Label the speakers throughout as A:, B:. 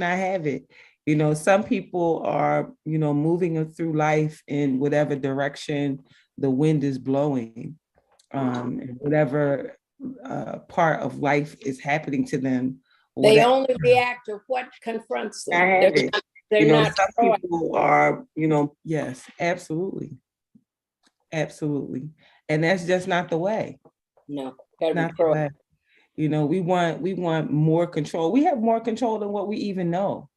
A: not have it. You know, some people are, you know, moving through life in whatever direction the wind is blowing, and whatever part of life is happening to them.
B: They
A: Whatever.
B: only react to what confronts them.
A: I have it.
B: They're
A: You know,
B: not.
A: some people are, you know, yes, absolutely. Absolutely. And that's just not the way.
B: No, gotta be
A: Not the
B: pro.
A: way. You know, we want more control. We have more control than what we even know.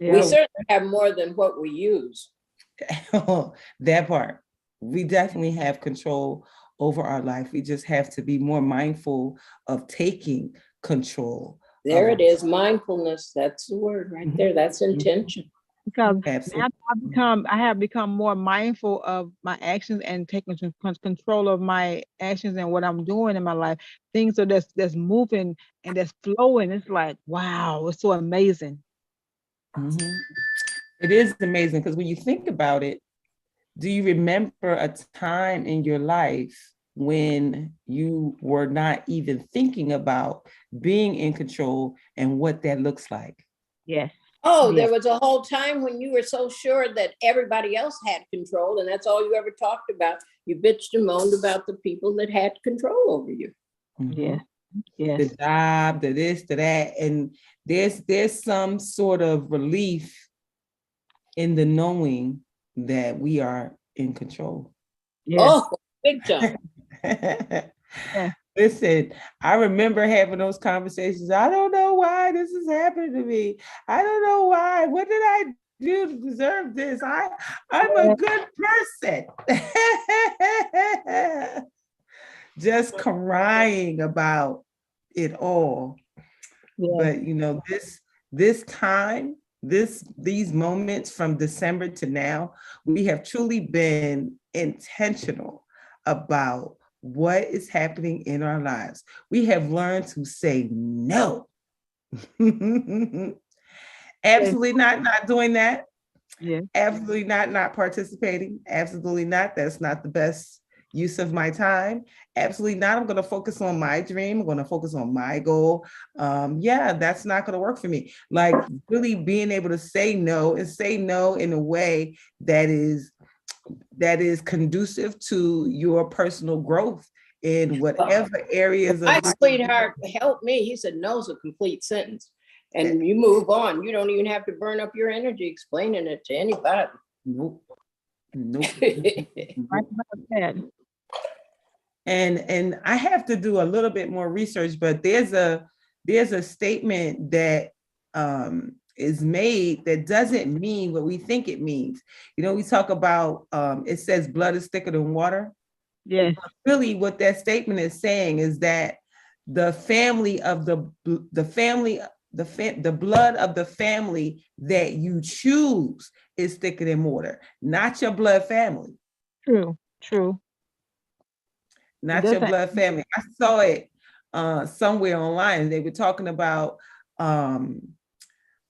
B: We certainly have more than what we use.
A: That part. We definitely have control over our life. We just have to be more mindful of taking control.
B: There it is, mindfulness. That's the word right there. That's intention.
C: Because
A: Absolutely.
C: I have become more mindful of my actions and taking control of my actions and what I'm doing in my life. Things are that's moving and that's flowing. It's like, wow, it's so amazing.
A: Mhm. It is amazing because when you think about it, do you remember a time in your life when you were not even thinking about being in control and what that looks like?
C: Yes.
B: Oh, there was a whole time when you were so sure that everybody else had control, and that's all you ever talked about. You bitched and moaned about the people that had control over you.
C: Yeah. Yes.
A: The job, the this, the that, and there's some sort of relief in the knowing that we are in control.
C: Yes.
B: Oh, big time.
C: Yeah.
A: Listen, I remember having those conversations. I don't know why this is happening to me. I don't know why. What did I do to deserve this? I'm a good person. Just crying about it all.
C: Yeah.
A: But you know, this time, these moments from December to now, we have truly been intentional about what is happening in our lives. We have learned to say no. Absolutely not doing that.
C: Yeah.
A: Absolutely not participating. Absolutely not. That's not the best use of my time. Absolutely not. I'm going to focus on my dream. I'm going to focus on my goal. Yeah, that's not going to work for me. Like really being able to say no and say no in a way that is conducive to your personal growth in whatever areas
B: My
A: of life.
B: sweetheart helped me. He said, no's a complete sentence. And you move on. You don't even have to burn up your energy explaining it to anybody.
A: Nope. Nope.
C: Right about that.
A: And I have to do a little bit more research, but there's a statement that is made that doesn't mean what we think it means. You know, we talk about it says blood is thicker than water.
C: Yes.
A: Really, what that statement is saying is that the family of the blood of the family that you choose is thicker than water, not your blood family.
C: True.
A: Not your blood family. I saw it somewhere online. They were talking about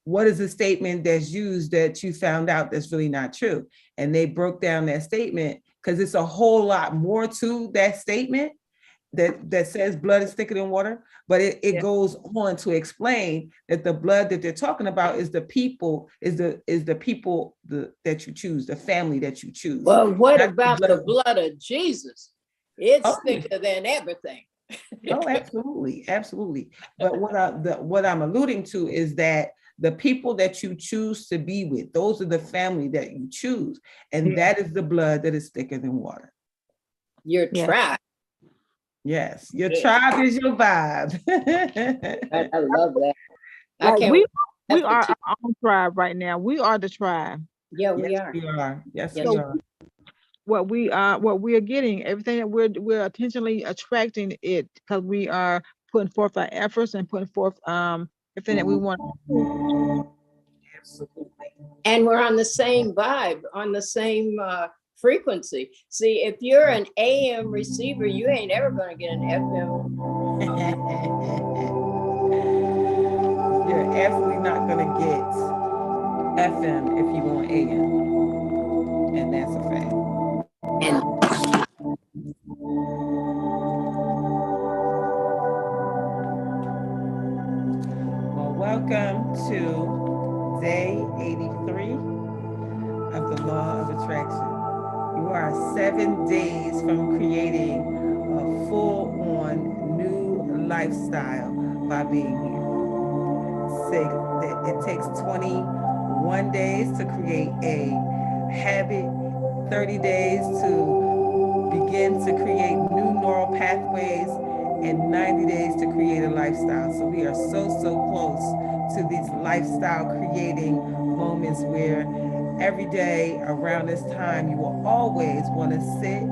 A: what is a statement that's used that you found out that's really not true. And they broke down that statement because it's a whole lot more to that statement that says blood is thicker than water, but it goes on to explain that the blood that they're talking about is the people, that you choose, the family that you choose.
B: Well, what about the blood of Jesus? It's thicker than everything.
A: Oh, absolutely, absolutely. But what I'm alluding to is that the people that you choose to be with, those are the family that you choose, and that is the blood that is thicker than water.
B: Your tribe.
A: Yes, your tribe is your vibe.
B: I love that.
C: We are our own tribe right now. We are the tribe.
B: Yeah, we
A: yes,
B: are.
A: We are. Yes,
B: Yes,
A: we are.
C: What we are getting, everything that we're intentionally attracting it because we are putting forth our efforts and putting forth everything that we want.
A: Absolutely.
B: And we're on the same vibe, on the same frequency. See, if you're an AM receiver, you ain't ever going to get an FM.
A: You're absolutely not going to get FM if you want AM. And that's a fact. Well, welcome to to day 83 of the law of attraction. You are 7 days from creating a full-on new lifestyle by being here. It takes 21 days to create a habit, 30 days to begin to create new neural pathways, and 90 days to create a lifestyle. So we are so close to these lifestyle creating moments where every day around this time, you will always want to sit,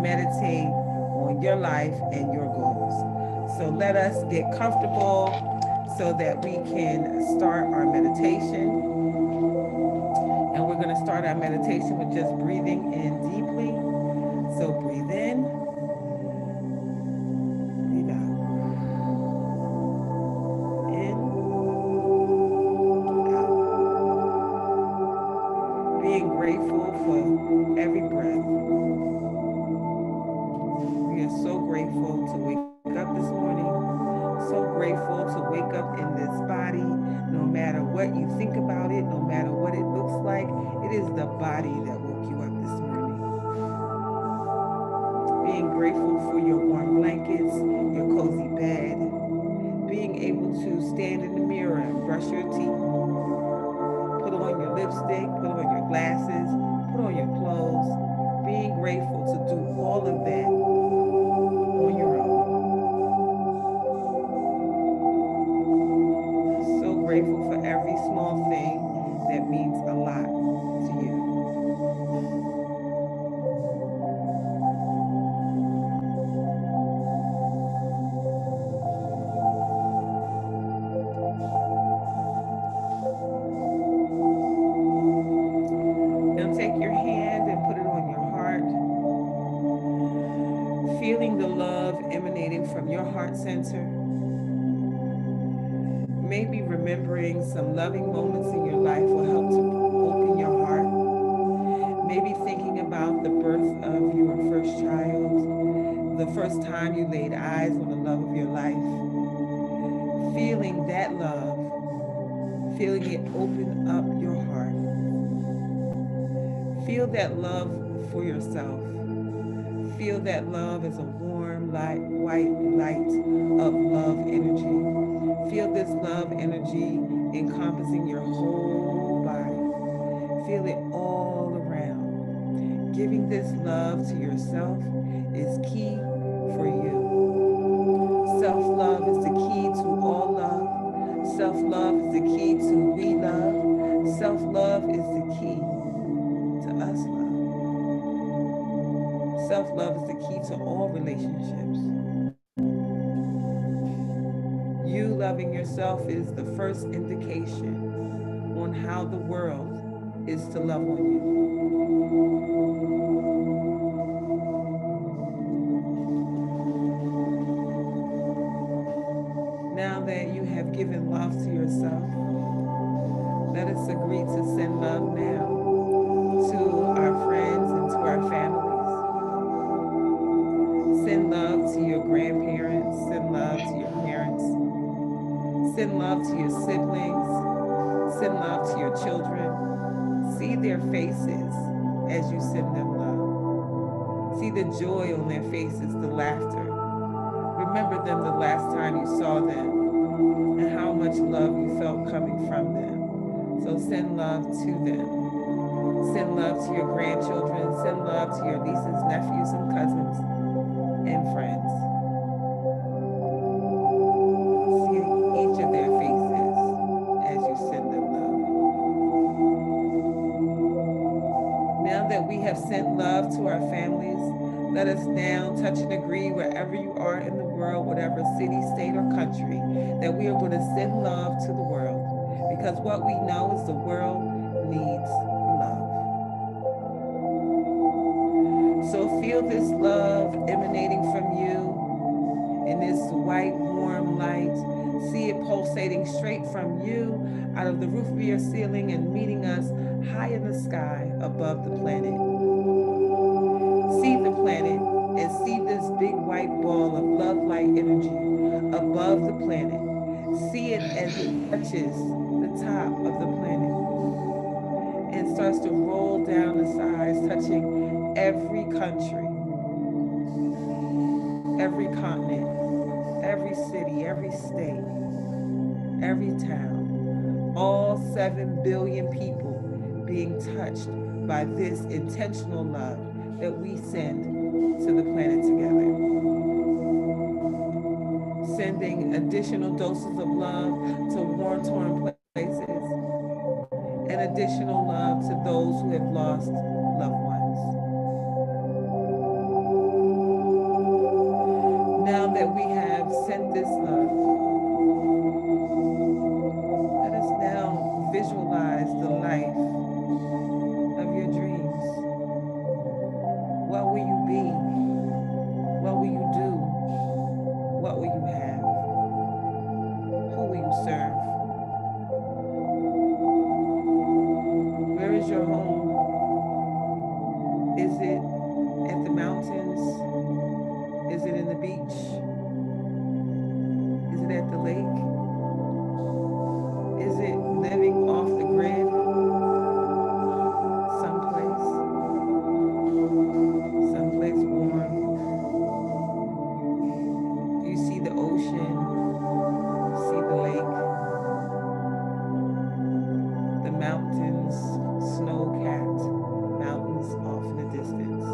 A: meditate on your life and your goals. So let us get comfortable so that we can start our meditation. And we're going to start our meditation with just breathing in deeply. So breathe in, breathe out. In, out. Being grateful for every breath. We are so grateful to wake up this morning. So grateful to wake up in this body. No matter what you think about it, no matter what it looks like, it is the body that woke you up this morning. Being grateful for your warm blankets, your cozy bed, being able to stand in the mirror and brush your teeth, put on your lipstick, put on your glasses, put on your clothes, being grateful to do all of that on your own. So grateful for every small thing that means a lot to you. Now take your hand and put it on your heart, feeling the love emanating from your heart center. Maybe remembering some loving moments in your life will help to open your heart. Maybe thinking about the birth of your first child, the first time you laid eyes on the love of your life. Feeling that love, feeling it open up your heart. Feel that love for yourself. Feel that love as a warm, light, white light of love energy. Feel this love energy encompassing your whole body. Feel it all around. Giving this love to yourself is key for you. Self-love is the key to all love. Self-love is the key to we love. Self-love is the key to us love. Self-love is the key to all relationships. You loving yourself is the first indication on how the world is to love on you. Now that you have given love to yourself, let us agree to send love now to our friends and to our families. Send love to your grandparents, send love to your parents, send love to your siblings, send love to your children. See their faces as you send them love. See the joy on their faces, the laughter. Remember them the last time you saw them and how much love you felt coming from them. So send love to them. Send love to your grandchildren, send love to your nieces, nephews, and cousins, and friends. See each of their faces as you send them love. Now that we have sent love to our families, let us now touch and agree wherever you are in the world, whatever city, state, or country, that we are going to send love to the world. Because what we know is the world needs love. So feel this love emanating from you in this white, warm light. See it pulsating straight from you out of the roof of your ceiling and meeting us high in the sky above the planet. See the planet and see this big white ball of love light energy above the planet. See it as it touches the top of the planet and starts to roll down the sides, touching every country, every continent, every city, every state, every town, all 7 billion people being touched by this intentional love that we send to the planet together. Sending additional doses of love to war-torn places and additional love to those who have lost loved ones. Now that we have sent this love, let us now visualize the life of your dreams. What will you be? What will you do? What will you have? Who will you serve? Where is your home? Is it at the mountains? Is it in the beach? Is it at the lake? Is it living off the grid? Someplace warm. Do you see the ocean? See the lake? The mountains, snow-capped mountains off in the distance.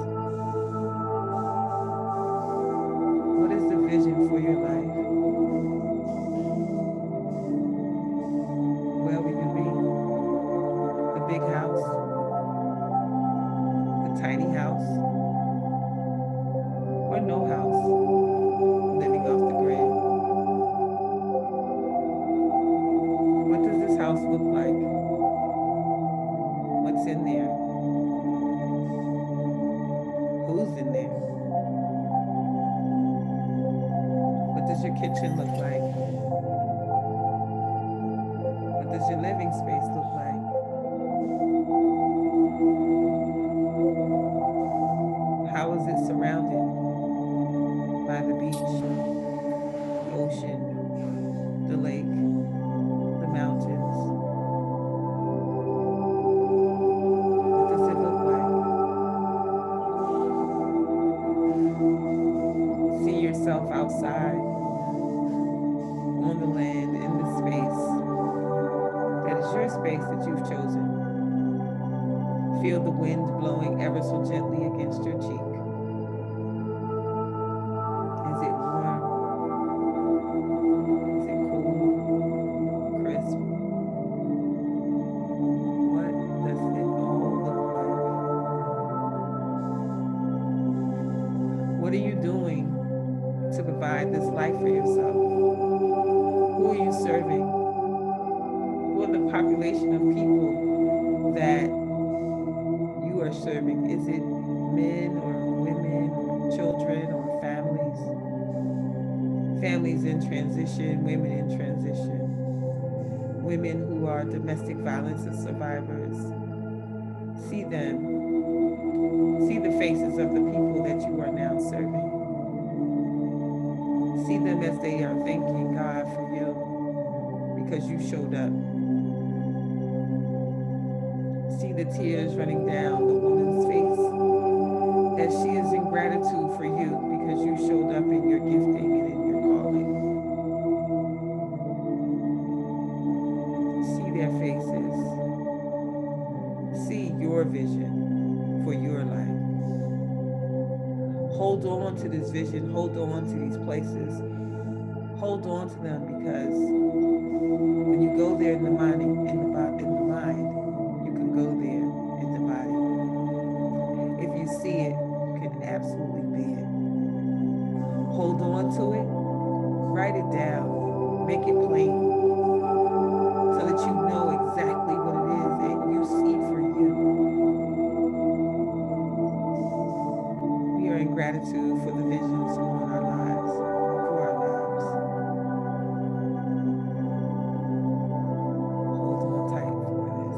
A: What is the vision for your life? Where will you be? The big house? The tiny house? Or no house? Living off the grid? What does this house look like? What's in there? Who's in there? What does your kitchen look like? What does your living space look like? How is it surrounded by the beach, the ocean, the lake, the mountains? What does it look like? See yourself outside, on the land, in the space that is your space that you've chosen. Feel the wind blowing ever so gently against your cheek. Is it warm? Is it cool? Crisp? What does it all look like? What are you doing to provide this life for yourself? Who are you serving? Who are the population of people that you are serving? Is it men or women, children or families? Families in transition, women in transition, women who are domestic violence survivors. See them. See the faces of the people that you are now serving. See them as they are thanking God for you because you showed up. See the tears running down the woman's face as she is in gratitude for you because you showed up in your gifting and in your calling. See their faces. See your vision for your life. Hold on to this vision. Hold on to these places. Hold on to them because when you go there in the mind, you can go there in the body. If you see it, you can absolutely be it. Hold on to it. Write it down. Make it plain so that you know exactly what it is and you see for you. We are in gratitude for the visions on our lives, for our lives. Hold on tight for this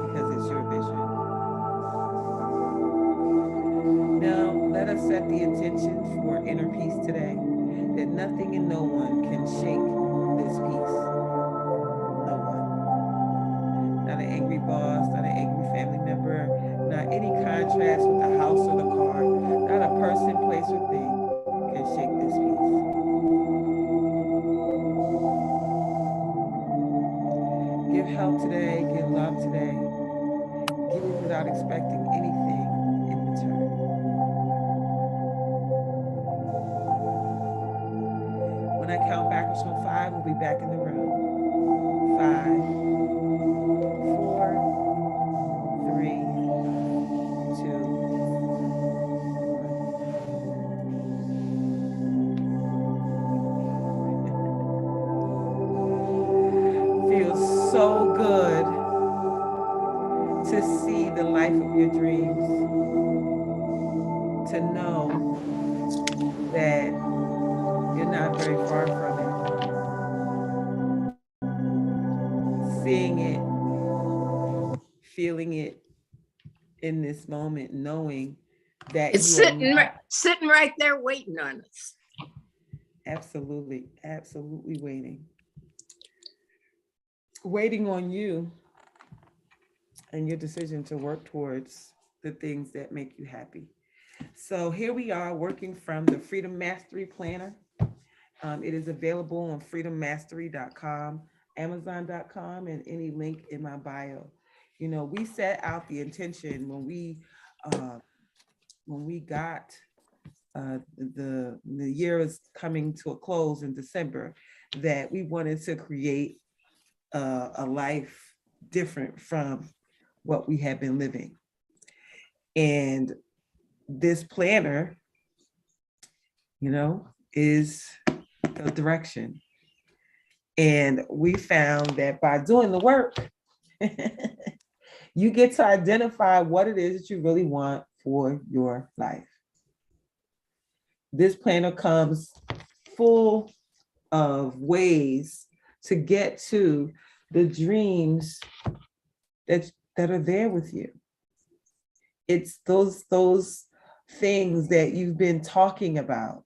A: because it's your vision. Now, let us set the intention for inner peace today, that nothing and no one can shake this peace. not an angry boss, not an angry family member, not any contrast with the house or the car, not a person, place, or thing can shake this peace. Give help today, give love today, give it without expecting anything in return. When I count backwards from 5, we'll be back in the room. 5, 4, 3, 2, 1. Feels so good to see the life of your dreams, to know that you're not very far from it. Seeing it, feeling it in this moment, knowing that
B: It's
A: you are
B: sitting right there waiting on us.
A: absolutely, absolutely waiting on you and your decision to work towards the things that make you happy. So here we are working from the Freedom Mastery Planner. It is available on freedommastery.com, amazon.com, and any link in my bio. You know, we set out the intention when we got the year is coming to a close in December, that we wanted to create a life different from what we have been living. And this planner, you know, is the direction. And we found that by doing the work, you get to identify what it is that you really want for your life. This planner comes full of ways to get to the dreams that are there with you. It's those things that you've been talking about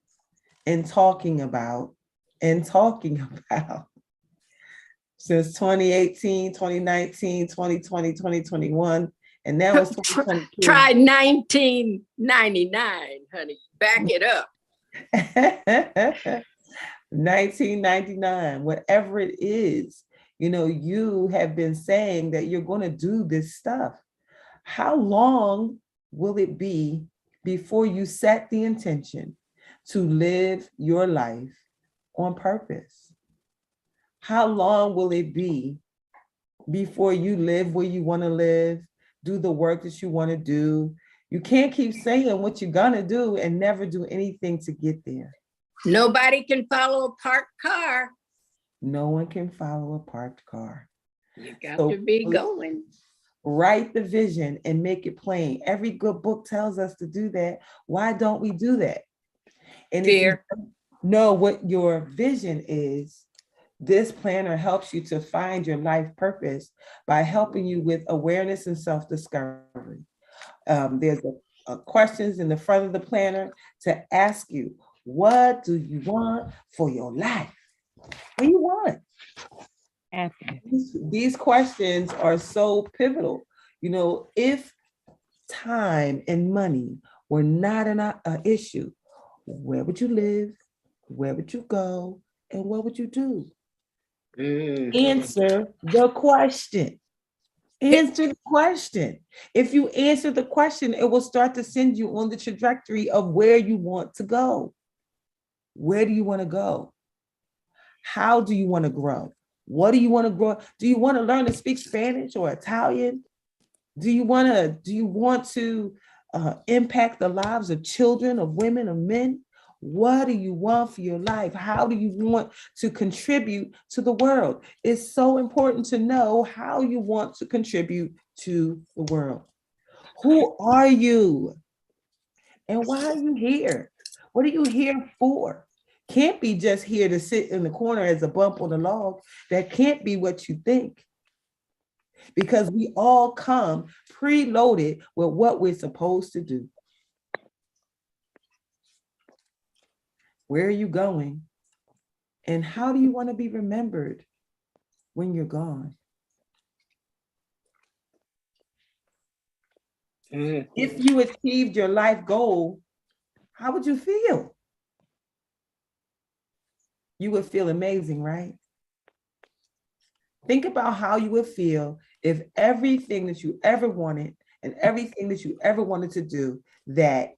A: and talking about and talking about since 2018, 2019, 2020, 2021, and now it's 2022.
B: Try 1999, honey. Back it up.
A: 1999, whatever it is, you know, you have been saying that you're going to do this stuff. How long will it be before you set the intention to live your life on purpose? How long will it be before you live where you want to live, do the work that you want to do? You can't keep saying what you're going to do and never do anything to get there.
B: Nobody can follow a parked car.
A: No one can follow a parked car.
B: You got to be going.
A: Write the vision and make it plain. Every good book tells us to do that. Why don't we do that? And
B: Fear.
A: if you know what your vision is, this planner helps you to find your life purpose by helping you with awareness and self-discovery. There's a questions in the front of the planner to ask you, what do you want for your life? What do you want? These questions are so pivotal. You know, if time and money were not an issue, where would you live? Where would you go? And what would you do? Answer the question. Answer the question. If you answer the question, it will start to send you on the trajectory of where you want to go. Where do you want to go? How do you want to grow? What do you want to grow? Do you want to learn to speak Spanish or Italian? Do you want to impact the lives of children, of women, of men? What do you want for your life? How do you want to contribute to the world? It's so important to know how you want to contribute to the world. Who are you? And why are you here? What are you here for? Can't be just here to sit in the corner as a bump on the log. That can't be what you think. Because we all come preloaded with what we're supposed to do. Where are you going? And how do you want to be remembered when you're gone?
B: Mhm.
A: If you achieved your life goal, how would you feel? You would feel amazing, right? Think about how you would feel if everything that you ever wanted and everything that you ever wanted to do, that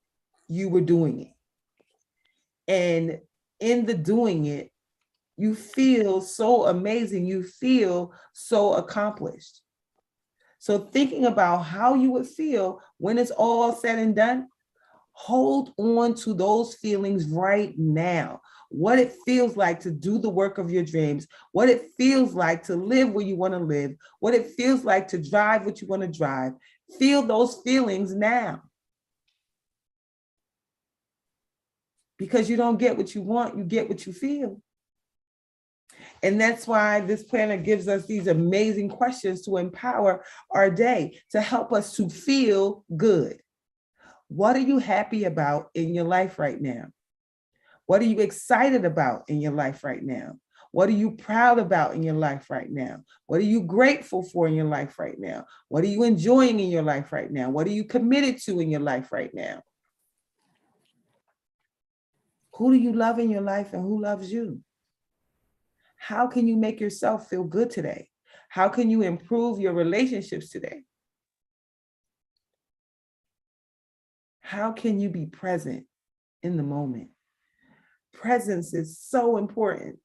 A: you were doing it. And in the doing it, you feel so amazing. You feel so accomplished. So thinking about how you would feel when it's all said and done, hold on to those feelings right now. What it feels like to do the work of your dreams, what it feels like to live where you want to live, what it feels like to drive what you want to drive. Feel those feelings now. Because you don't get what you want, you get what you feel. And that's why this planner gives us these amazing questions to empower our day, to help us to feel good. What are you happy about in your life right now? What are you excited about in your life right now? What are you proud about in your life right now? What are you grateful for in your life right now? What are you enjoying in your life right now? What are you committed to in your life right now? Who do you love in your life and who loves you? How can you make yourself feel good today? How can you improve your relationships today? How can you be present in the moment? Presence is so important.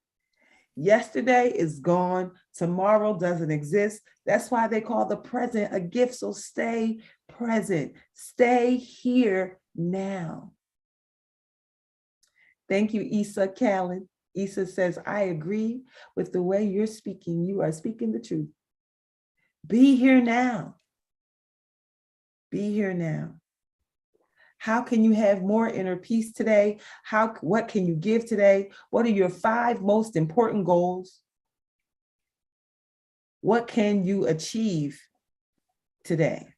A: Yesterday is gone. Tomorrow doesn't exist. That's why they call the present a gift. So stay present. Stay here now. Thank you, Issa Callan. Issa says, I agree with the way you're speaking. You are speaking the truth. Be here now. Be here now. How can you have more inner peace today? What can you give today? What are your 5 most important goals? What can you achieve today?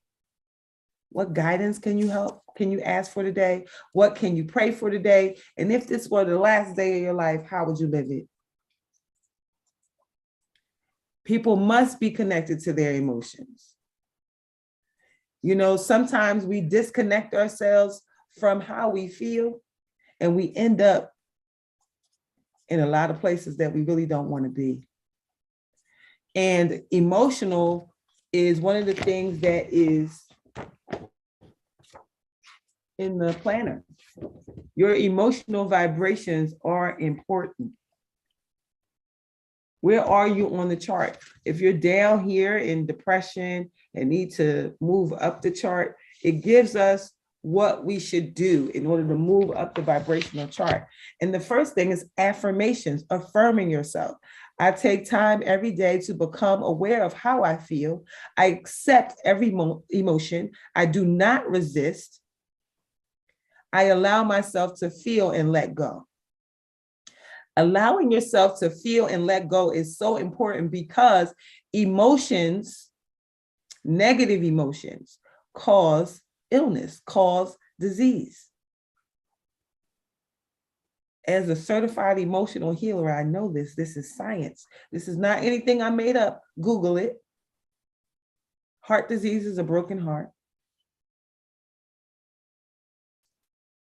A: What guidance can you ask for today? What can you pray for today? And if this were the last day of your life, how would you live it? People must be connected to their emotions. You know, sometimes we disconnect ourselves from how we feel, and we end up in a lot of places that we really don't want to be. And emotional is one of the things that is in the planner. Your emotional vibrations are important. Where are you on the chart? If you're down here in depression and need to move up the chart, it gives us what we should do in order to move up the vibrational chart. And the first thing is affirmations, affirming yourself. I take time every day to become aware of how I feel. I accept every emotion. I do not resist. I allow myself to feel and let go. Allowing yourself to feel and let go is so important because emotions, negative emotions, cause illness, cause disease. As a certified emotional healer, I know this. This is science. This is not anything I made up. Google it. Heart disease is a broken heart.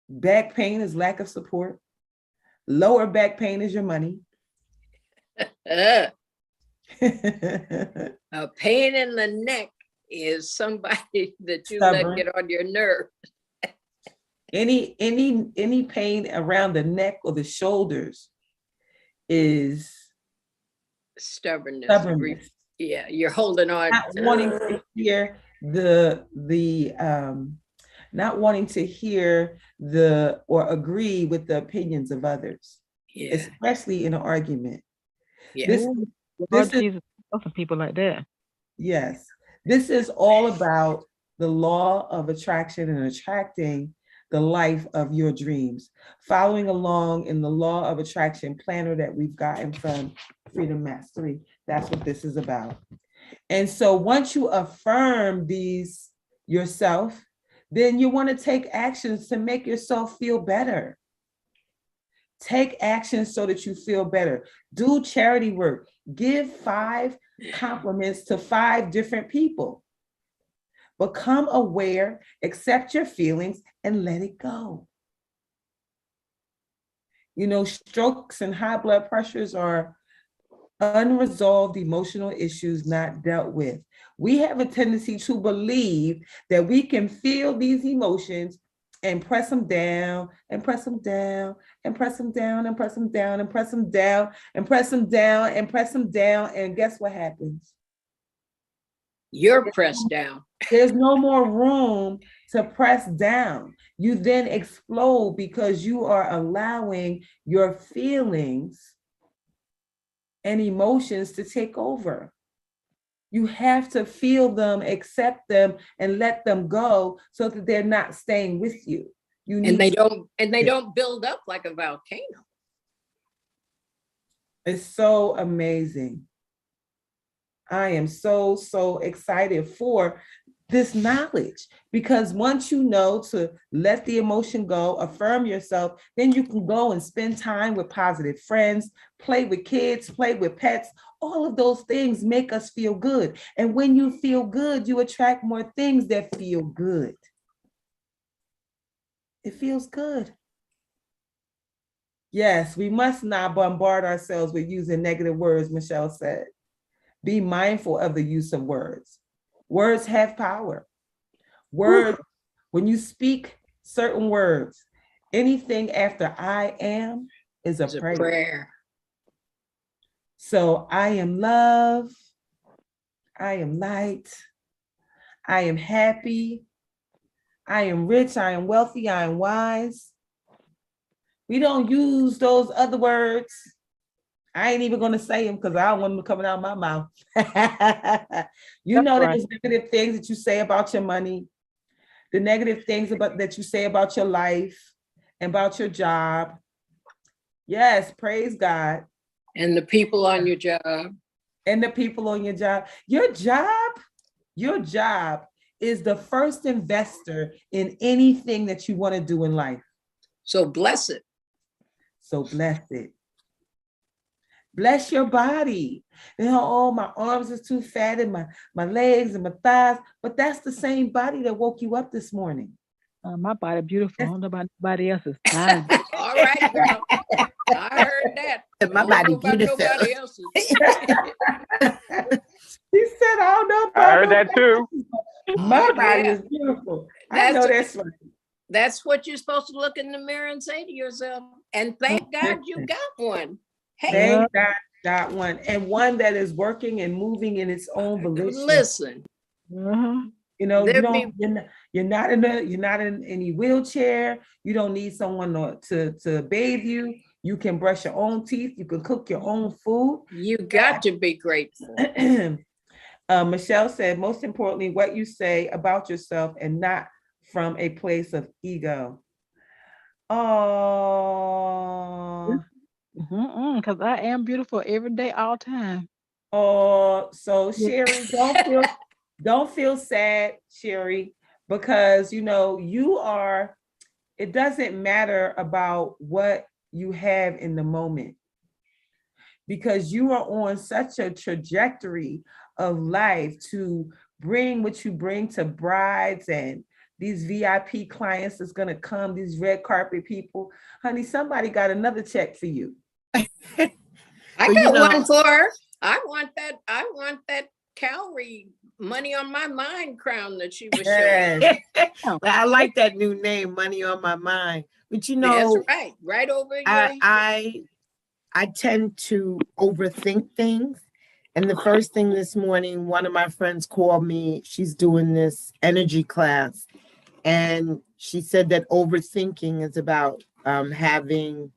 A: Back pain is lack of support. Lower back pain is your money.
B: A pain in the neck is somebody that you
A: Stubborn.
B: let get on your nerve.
A: Any pain around the neck or the shoulders is
B: Stubbornness.
A: stubbornness.
B: Yeah, you're holding on.
A: Not wanting to hear not wanting to hear or agree with the opinions of others,
B: Yeah,
A: especially in an argument.
B: yeah.
A: This
C: Lord
A: is
C: Jesus, some people like that.
A: yes. This is all about the law of attraction and attracting the life of your dreams. Following along in the law of attraction planner that we've gotten from Freedom Mastery. That's what this is about. And so once you affirm these yourself, then you want to take actions to make yourself feel better. Take action so that you feel better. Do charity work. Give 5 compliments to 5 different people. Become aware, accept your feelings, and let it go. You know, strokes and high blood pressures are unresolved emotional issues not dealt with. We have a tendency to believe that we can feel these emotions and press them down and press them down and press them down and press them down and press them down and press them down and press them down. And guess what happens?
B: You're pressed down.
A: There's no more room to press down. You then explode because you are allowing your feelings and emotions to take over. You have to feel them, accept them, and let them go so that they're not staying with you.
B: And they don't build up like a volcano.
A: It's so amazing. I am so excited for this knowledge, because once you know to let the emotion go, affirm yourself, then you can go and spend time with positive friends, play with kids, play with pets. All of those things make us feel good. And when you feel good, you attract more things that feel good. It feels good. Yes, we must not bombard ourselves with using negative words, Michelle said. Be mindful of the use of words. Words have power. Words, when you speak certain words, anything after I am is a prayer. So I am love. I am light. I am happy. I am rich. I am wealthy. I am wise. We don't use those other words. I ain't even going to say them because I don't want them coming out of my mouth. You know, there's negative things that you say about your money, the negative things that you say about your life and about your job. Yes, praise God.
B: And the people on your job.
A: And the people on your job. Your job is the first investor in anything that you want to do in life.
B: So bless it.
A: So bless it. Bless your body. You know, oh, my arms is too fat and my legs and my thighs, but that's the same body that woke you up this morning.
C: My body beautiful. I don't know about anybody else's.
B: All right, girl. I heard that.
D: My body beautiful.
B: Nobody else's.
A: He said, I don't know.
E: I heard that too.
A: My body is beautiful. I know that's right.
B: That's what you're supposed to look in the mirror and say to yourself. And thank God you got one. Hey,
A: thank God you got one, and one that is working and moving in its own volition.
B: Listen,
A: you know, you're not in any wheelchair. You don't need someone to bathe you. You can brush your own teeth. You can cook your own food.
B: You got to be grateful.
A: Michelle said, most importantly, what you say about yourself and not from a place of ego. Oh,
C: because I am beautiful every day, all time.
A: Oh, so Sherry, don't feel sad, Sherry, because you know it doesn't matter about what you have in the moment, because you are on such a trajectory of life to bring what you bring to brides and these VIP clients that's going to come, these red carpet people. Honey, somebody got another check for you.
B: I got one for her. I want that calorie money on my mind crown that she was showing.
D: Well, I like that new name, Money on My Mind. But you know,
B: that's right. Right over your
D: I tend to overthink things. And the first thing this morning, one of my friends called me. She's doing this energy class. And she said that overthinking is about having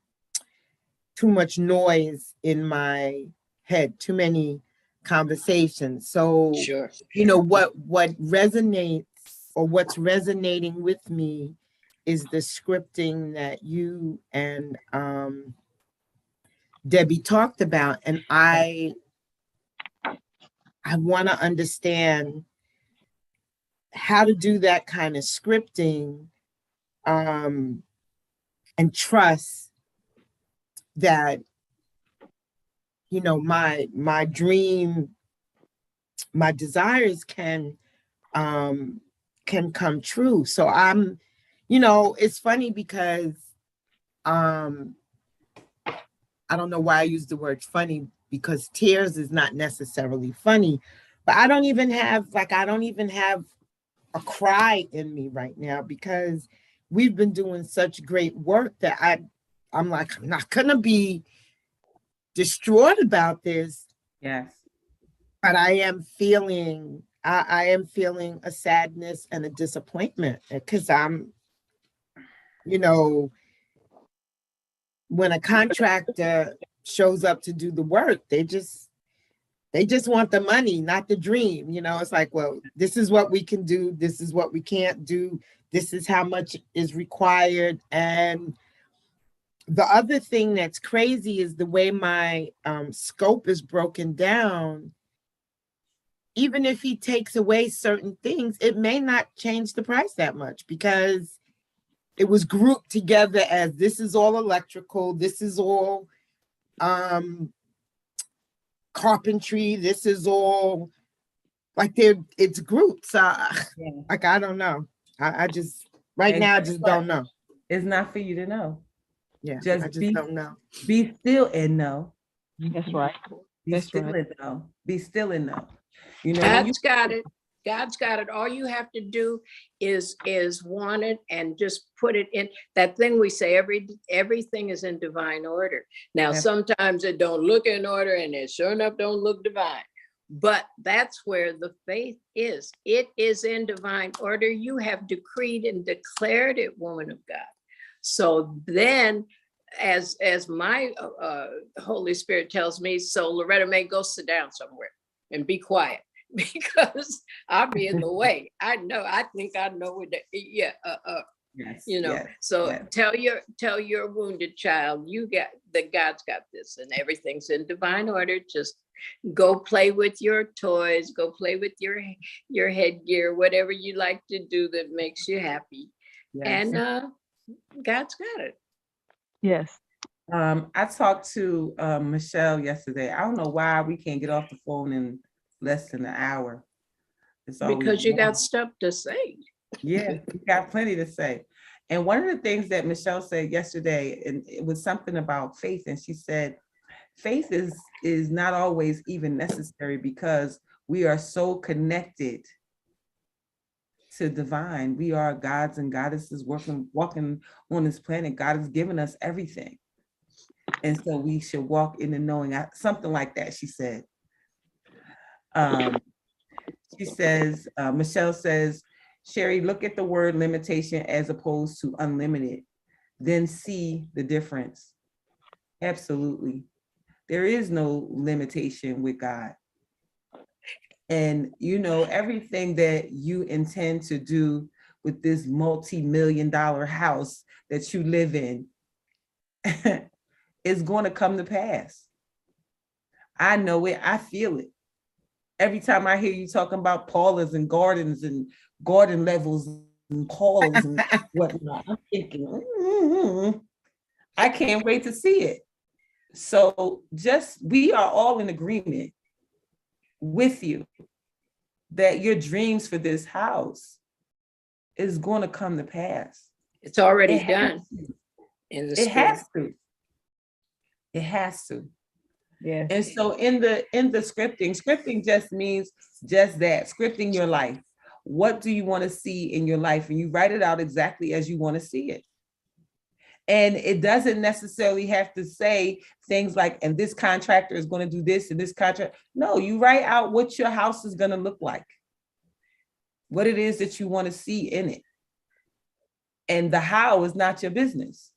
D: too much noise in my head, too many conversations. So,
B: sure.
D: You know, what resonates or what's resonating with me is the scripting that you and Debbie talked about. And I want to understand how to do that kind of scripting and trust that, you know, my dream, my desires can can come true. So I'm, you know, it's funny because I don't know why I use the word funny, because tears is not necessarily funny, but I don't even have a cry in me right now, because we've been doing such great work that I'm like, I'm not gonna be distraught about this,
A: Yes.
D: but I am feeling a sadness and a disappointment, because I'm, you know, when a contractor shows up to do the work, they just want the money, not the dream. You know, it's like, well, this is what we can do, this is what we can't do, this is how much is required. And the other thing that's crazy is the way my scope is broken down. Even if he takes away certain things, it may not change the price that much, because it was grouped together as this is all electrical, this is all carpentry, this is all like it's grouped. So
A: Yeah.
D: like, I don't know. I just right
A: And
D: now I
A: guess
D: just
A: what?
D: don't know.
A: It's not for you to know.
D: Yeah,
A: Just
D: I just don't know.
A: be still and know.
C: That's right.
A: Be
C: That's
A: still
C: right.
A: and know. Be still and know. You know, when you
B: God's got it. God's got it. All you have to do is want it and just put it in that thing we say, everything is in divine order. Now,
A: Yeah.
B: sometimes it don't look in order, and it sure enough don't look divine. But that's where the faith is. It is in divine order. You have decreed and declared it, woman of God. So then, as my Holy Spirit tells me, so Loretta May, go sit down somewhere and be quiet, because I'll be in the way. I think I know what
A: yes,
B: you know.
A: yes,
B: So
A: yes.
B: tell your wounded child, you got that God's got this, and everything's in divine order. Just go play with your toys, go play with your headgear, whatever you like to do that makes you happy.
A: Yes.
B: And God's got it.
C: Yes.
A: I talked to Michelle yesterday. I don't know why we can't get off the phone in less than an hour. It's always
B: Because you
A: long.
B: got stuff to say.
A: Yeah, we got plenty to say. And one of the things that Michelle said yesterday, and it was something about faith, and she said, faith is not always even necessary, because we are so connected to divine. We are gods and goddesses walking on this planet. God has given us everything. And so we should walk in the knowing, something like that, she said. She says, Michelle says, Sherry, look at the word limitation as opposed to unlimited, then see the difference. Absolutely. There is no limitation with God. And you know, everything that you intend to do with this multi-million-dollar house that you live in is going to come to pass. I know it, I feel it. Every time I hear you talking about Paulas and gardens and garden levels and Paulas and whatnot, I'm thinking, I can't wait to see it. So we are all in agreement with you that your dreams for this house is going to come to pass.
B: It's already done in the
A: It has to. It has to.
C: Yes.
A: And so in the scripting just means just that, scripting your life. What do you want to see in your life? And you write it out exactly as you want to see it. And it doesn't necessarily have to say things like, and this contractor is going to do this and this contract. No, you write out what your house is going to look like, what it is that you want to see in it. And the how is not your business.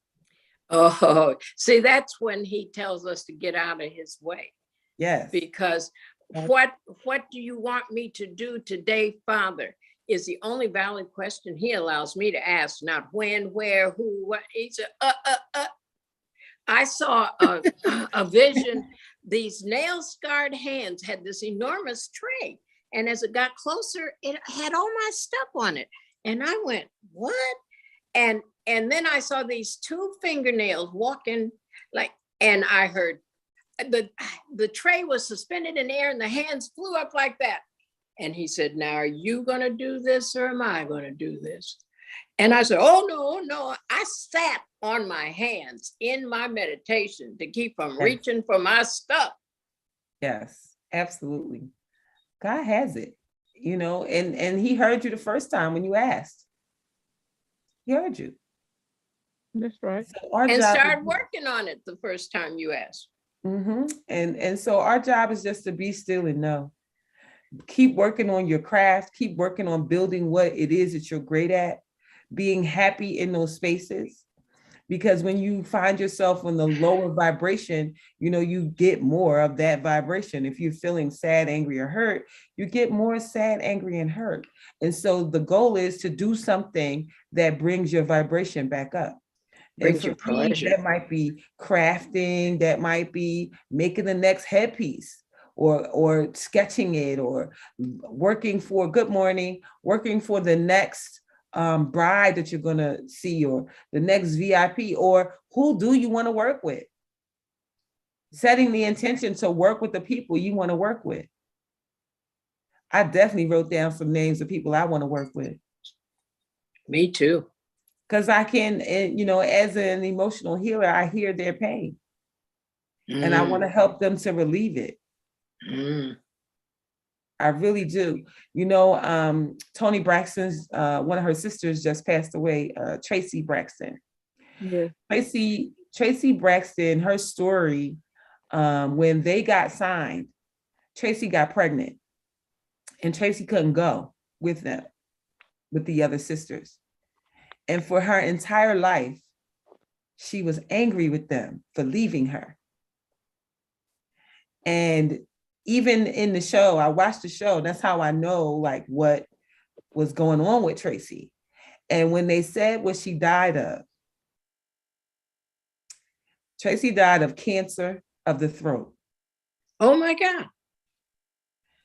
B: Oh, see, that's when he tells us to get out of his way.
A: Yes.
B: Because what do you want me to do today, Father, is the only valid question he allows me to ask, not when, where, who, what. He said, I saw a vision. These nail-scarred hands had this enormous tray. And as it got closer, it had all my stuff on it. And I went, what? And then I saw these two fingernails walking and I heard the tray was suspended in air and the hands flew up like that. And he said, now, are you going to do this or am I going to do this? And I said, oh, no, no. I sat on my hands in my meditation to keep from
A: Yes.
B: reaching for my stuff.
A: Yes, absolutely. God has it, you know, and he heard you the first time when you asked. He heard you.
C: That's right.
A: So our
B: And
A: job
B: started
A: is-
B: working on it the first time you asked.
A: Mhm. And so our job is just to be still and know. Keep working on your craft, keep working on building what it is that you're great at, being happy in those spaces. Because when you find yourself on the lower vibration, you know, you get more of that vibration. If you're feeling sad, angry, or hurt, you get more sad, angry, and hurt. And so the goal is to do something that brings your vibration back up.
B: Brings you
A: And for me,
B: pleasure.
A: that might be crafting, that might be making the next headpiece, or sketching it, or working for good morning, working for the next bride that you're going to see, or the next VIP, or who do you want to work with? Setting the intention to work with the people you want to work with. I definitely wrote down some names of people I want to work with.
B: Me too.
A: Because I can, you know, as an emotional healer, I hear their pain and I want to help them to relieve it.
B: Mm.
A: I really do. You know, Toni Braxton's, one of her sisters just passed away, Tracy Braxton.
C: Yeah.
A: Tracy Braxton, her story, when they got signed, Tracy got pregnant and Tracy couldn't go with them, with the other sisters. And for her entire life, she was angry with them for leaving her. And even in the show, I watched the show, that's how I know like what was going on with Tracy. And when they said what she died of, Tracy died of cancer of the throat.
B: Oh my God.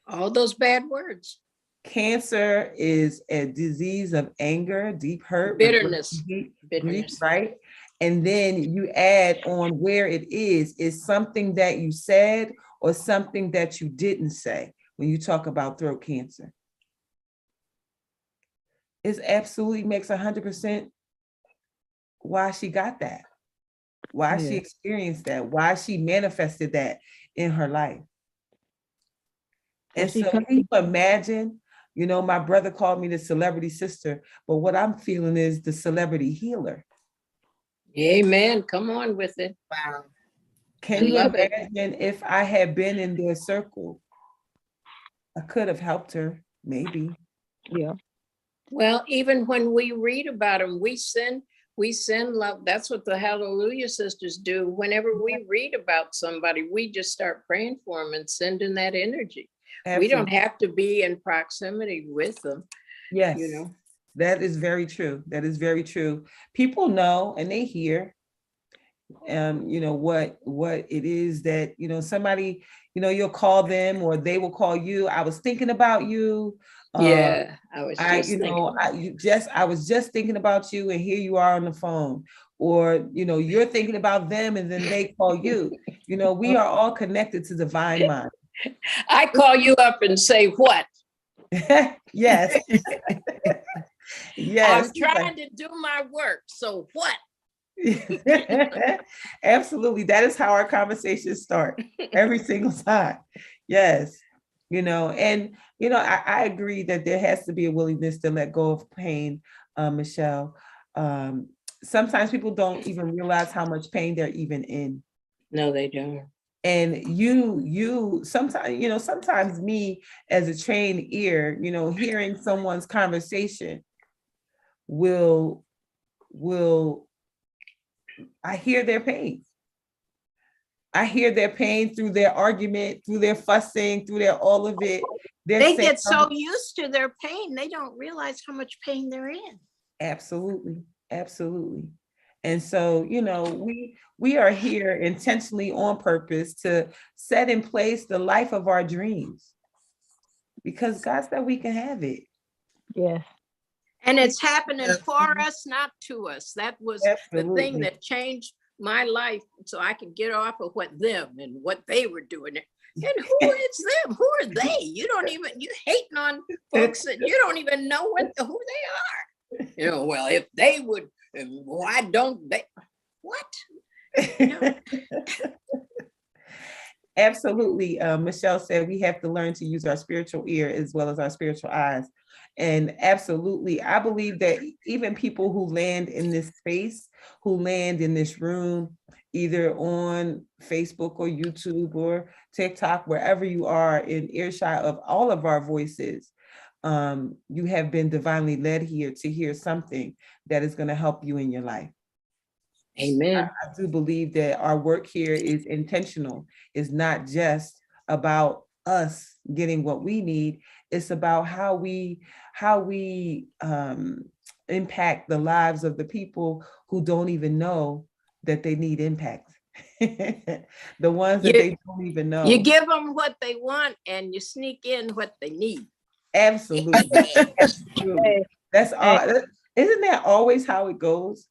B: All those bad words.
A: Cancer is a disease of anger, deep hurt,
B: Bitterness.
A: deep
B: Bitterness.
A: grief, right? And then you add on where it is something that you said or something that you didn't say when you talk about throat cancer. It absolutely makes 100% why she got that, why she
C: Yeah.
A: experienced that, why she manifested that in her life. And
C: she
A: so
C: come-
A: can you imagine, you know, my brother called me the celebrity sister, but what I'm feeling is the celebrity healer.
B: Amen. Come on with it.
D: Wow.
A: Can
B: I
A: you
B: love it.
A: imagine if I had been in their circle? I could have helped her, maybe.
C: Yeah.
B: Well, even when we read about them, we send love. That's what the Hallelujah Sisters do. Whenever we read about somebody, we just start praying for them and sending that energy. We don't
A: Absolutely.
B: have to be in proximity with them,
A: Yes,
B: you know.
A: that is very true. That is very true. People know and they hear, you know, what it is that, you know, somebody, you know, you'll call them or they will call you. I was thinking about you.
B: Yeah, I was just
A: You
B: thinking.
A: know, I was just thinking about you and here you are on the phone. Or, you know, you're thinking about them and then they call you. You know, we are all connected to divine mind.
B: I call you up and say, what?
A: Yes. Yes.
B: I'm trying to do my work. So what?
A: Absolutely. That is how our conversations start every single time. Yes. You know, and, you know, I agree that there has to be a willingness to let go of pain, Michelle. Sometimes people don't even realize how much pain they're even in.
B: No, they don't.
A: And you sometimes, you know, sometimes me as a trained ear, you know, hearing someone's conversation will I hear their pain. I hear their pain through their argument, through their fussing, through their all of it. They're
B: They
A: saying,
B: get so used to their pain, they don't realize how much pain they're in.
A: absolutely, absolutely. And so, you know, we are here intentionally on purpose to set in place the life of our dreams because God said we can have it.
C: Yes.
B: And it's happening for us, not to us. That was the thing
A: Absolutely.
B: that changed my life so I could get off of what them and what they were doing. And who is them? Who are they? You hating on folks that you don't even know who they are. Well, if they would, why don't they? What?
A: Absolutely. Michelle said we have to learn to use our spiritual ear as well as our spiritual eyes. And absolutely, I believe that even people who land in this space, who land in this room, either on Facebook or YouTube or TikTok, wherever you are in earshot of all of our voices, you have been divinely led here to hear something that is going to help you in your life.
B: Amen.
A: I do believe that our work here is intentional. It's not just about us getting what we need. It's about how we impact the lives of the people who don't even know that they need impact. The ones that they don't even know.
B: You give them what they want and you sneak in what they need.
A: Absolutely. Absolutely. That's all. Isn't that always how it goes?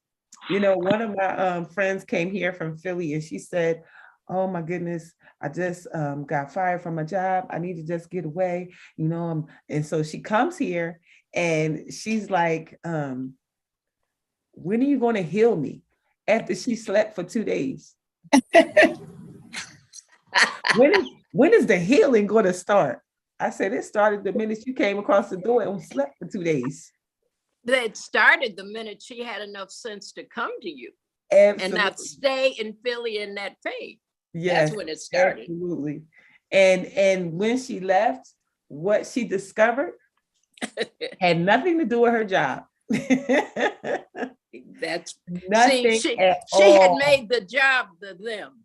A: One of my friends came here from Philly and she said, oh my goodness, I just got fired from my job. I need to just get away, and so she comes here and she's like, when are you going to heal me? After she slept for 2 days. When is the healing going to start? I said, it started the minute you came across the door and we slept for 2 days.
B: That started the minute she had enough sense to come to you.
A: Absolutely.
B: And not stay in Philly in that pain.
A: Yes,
B: that's when it started.
A: Absolutely. And when she left, what she discovered had nothing to do with her job.
B: That's
A: nothing.
B: She had made the job them.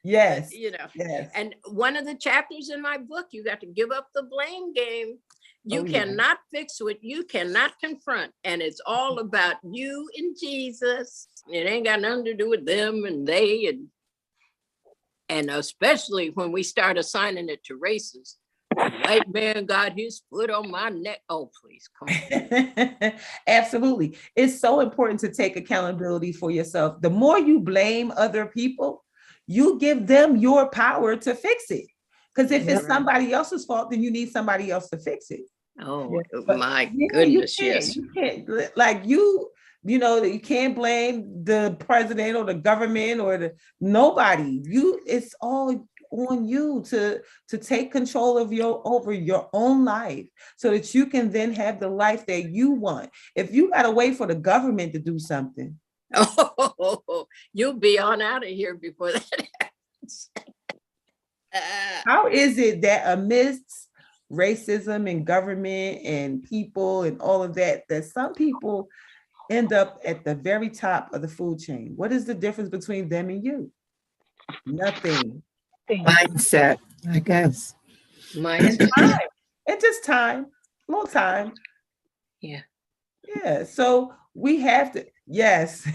A: Yes.
B: Yes. And one of the chapters in my book, you got to give up the blame game. You cannot fix what you cannot confront. And it's all about you and Jesus. It ain't got nothing to do with them and they, and especially when we start assigning it to races. The white man got his foot on my neck. Oh, please, come on.
A: Absolutely. It's so important to take accountability for yourself. The more you blame other people, you give them your power to fix it. Because if it's somebody else's fault, then you need somebody else to fix it.
B: Oh, my goodness, yes.
A: You can't, like you can't blame the president or the government or nobody. It's all on you to take control of over your own life so that you can then have the life that you want. If you got to wait for the government to do something,
B: you'll be on out of here before that happens.
A: How is it that amidst racism and government and people and all of that some people end up at the very top of the food chain? What is the difference between them and you? Nothing.
D: Mindset, I guess.
B: Mindset.
A: It's just time. A little time.
B: Yeah.
A: Yeah. So we have to, yes.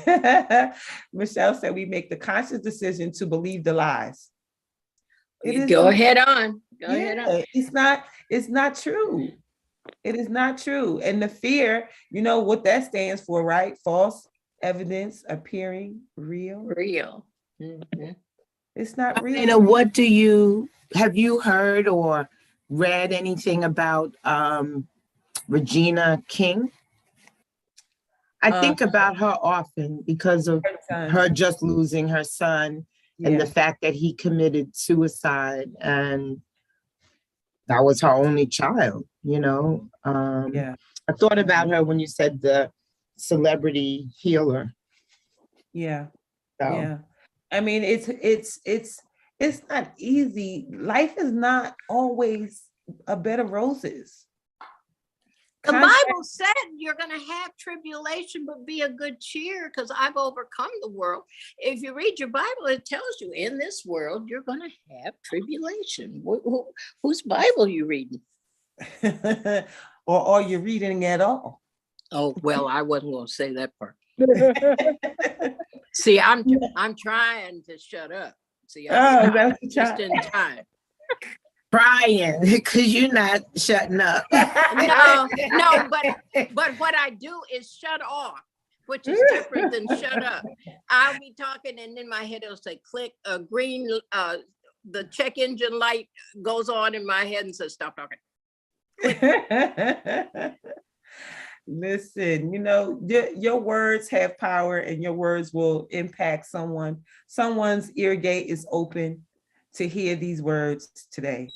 A: Michelle said we make the conscious decision to believe the lies.
B: Go ahead on.
A: It's not true. It is not true. And the fear, what that stands for, right? False evidence appearing real.
B: Real. Mm-hmm.
A: It's not real.
D: Have you heard or read anything about Regina King? I think about her often because of her just losing her son. And the fact that he committed suicide and that was her only child, I thought about her when you said the celebrity healer.
A: Yeah.
D: So.
A: Yeah. I mean, it's not easy. Life is not always a bed of roses.
B: The Bible said you're going to have tribulation, but be of good cheer because I've overcome the world. If you read your Bible, it tells you in this world, you're going to have tribulation. Whose Bible are you reading?
A: Or are you reading at all?
B: Oh, well, I wasn't going to say that part. See, I'm trying to shut up. See, I'm just in time.
D: Brian, because you're not shutting up.
B: No, but what I do is shut off, which is different than shut up. I'll be talking and in my head it'll say click a green the check engine light goes on in my head and says, stop talking.
A: Listen, your words have power and your words will impact someone. Someone's ear gate is open to hear these words today.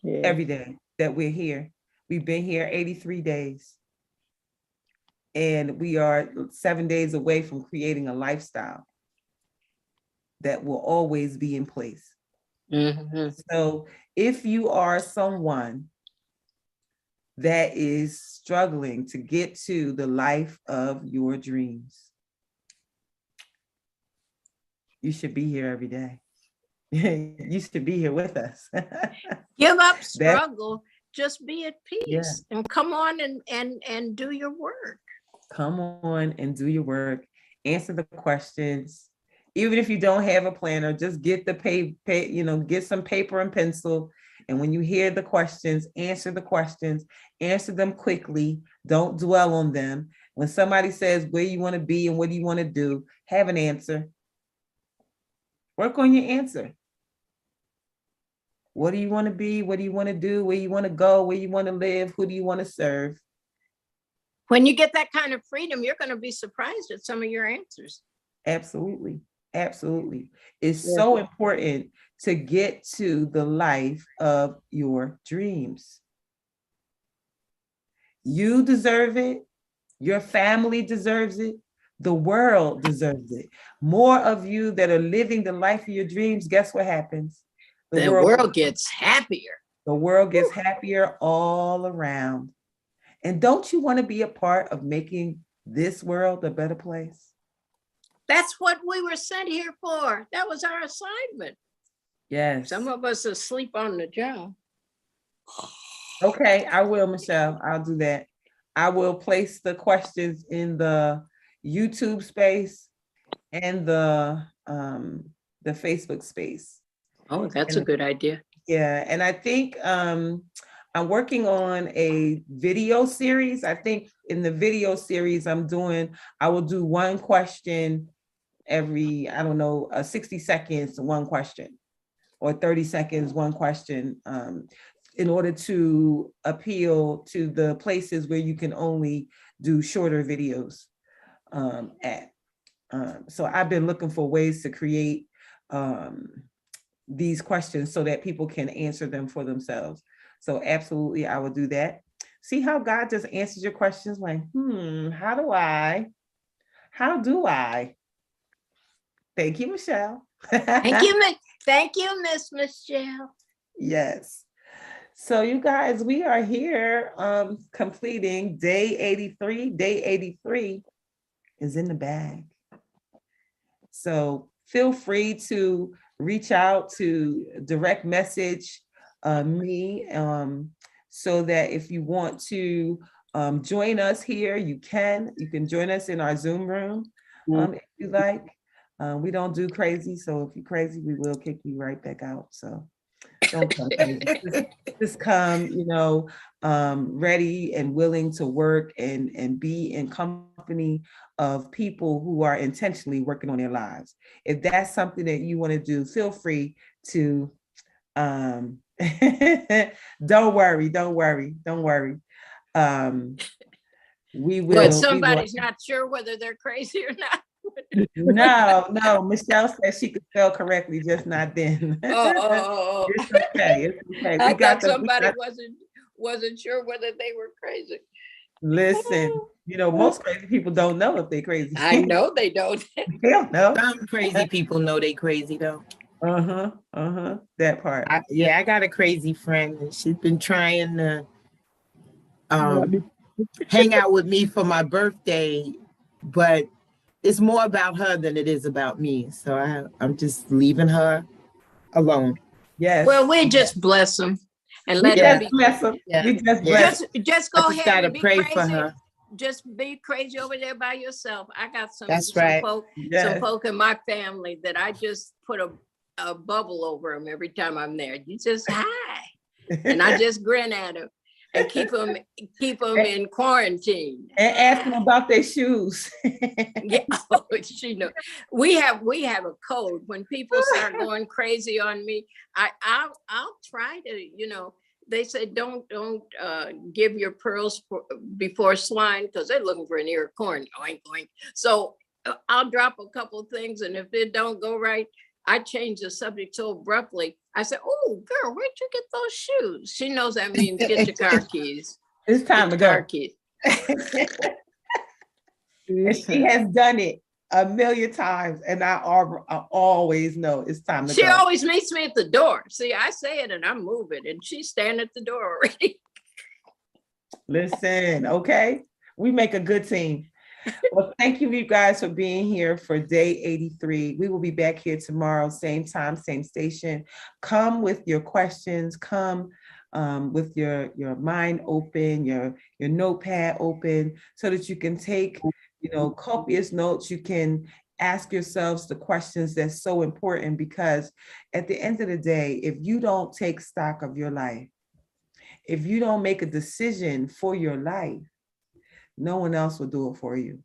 C: Yeah.
A: Every day that we're here. We've been here 83 days. And we are 7 days away from creating a lifestyle that will always be in place. So if you are someone that is struggling to get to the life of your dreams, you should be here every day. You should be here with us.
B: Give up struggle, just be at peace and come on and do your work.
A: Come on and do your work, answer the questions. Even if you don't have a planner, just get the get some paper and pencil. And when you hear the questions, answer them quickly. Don't dwell on them. When somebody says where you want to be and what do you want to do, have an answer. Work on your answer. What do you want to be? What do you want to do? Where you want to go? Where you want to live? Who do you want to serve?
B: When you get that kind of freedom, you're going to be surprised at some of your answers.
A: Absolutely. Absolutely. It's so important to get to the life of your dreams. You deserve it. Your family deserves it. The world deserves it. More of you that are living the life of your dreams, guess what happens?
B: The world gets happier.
A: The world gets happier all around. And don't you want to be a part of making this world a better place?
B: That's what we were sent here for. That was our assignment.
A: Yes.
B: Some of us are asleep on the job.
A: Okay, I will, Michelle. I'll do that. I will place the questions in the YouTube space and the Facebook space.
B: Oh, that's a good idea.
A: Yeah, and I think I'm working on a video series. I think in the video series I will do one question every, 60 seconds, one question, or 30 seconds, one question, in order to appeal to the places where you can only do shorter videos so I've been looking for ways to create these questions so that people can answer them for themselves. So absolutely, I will do that. See how God just answers your questions like, how do I? Thank you, Michelle.
B: Thank you, Miss Michelle.
A: Yes. So you guys, we are here completing day 83. Day 83 is in the bag. So feel free to reach out to direct message me so that if you want to join us here, you can join us in our Zoom room if you like. We don't do crazy, so if you're crazy, we will kick you right back out. So don't come crazy. Just come, ready and willing to work and be in company of people who are intentionally working on their lives. If that's something that you want to do, feel free to don't worry. We will.
B: But somebody's not sure whether they're crazy or not.
A: No, Michelle said she could spell correctly, just not then.
B: Oh.
A: It's okay.
B: I thought somebody wasn't sure whether they were crazy.
A: Listen, most crazy people don't know if they're crazy.
B: I know they don't.
A: They don't know.
D: Some crazy people know they crazy though.
A: That part.
D: I got a crazy friend and she's been trying to hang out with me for my birthday, but it's more about her than it is about me. So I'm just leaving her alone.
A: Yes.
B: Well, we just bless them and let them be.
A: Bless them.
D: Yeah.
A: We just bless.
B: Just go ahead
D: gotta
B: and be
D: pray
B: crazy.
D: for her.
B: Just be crazy over there by yourself. I got some folk in my family that I just put a bubble over them every time I'm there. You just hi, and I just grin at them. and keep them in quarantine.
A: And ask them about their shoes.
B: Yeah, oh, she know. We have a code. When people start going crazy on me, I'll try to, they say don't give your pearls before swine because they're looking for an ear of corn. Oink, oink. So I'll drop a couple of things, and if it don't go right, I change the subject so abruptly. I said, "Oh, girl, where'd you get those shoes?" She knows that means get your car keys.
A: It's time to
B: Get your car
A: go.
B: keys.
A: And she has done it a million times, and I always know it's time to
B: She
A: go.
B: always meets me at the door. See, I say it and I'm moving, and she's standing at the door already.
A: Listen, okay? We make a good team. Well, thank you guys for being here for day 83. We will be back here tomorrow, same time, same station. Come with your questions. Come with your mind open, your notepad open, so that you can take, copious notes. You can ask yourselves the questions that's so important, because at the end of the day, if you don't take stock of your life, if you don't make a decision for your life, no one else will do it for you.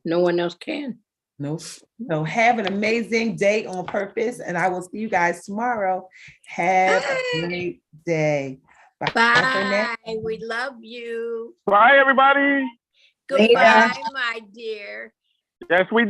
B: No one else can.
A: Nope. So have an amazing day on purpose, and I will see you guys tomorrow. Have a great day. Bye for now.
B: Bye. We love you.
E: Bye, everybody.
B: Goodbye, my dear.
E: Yes, we do.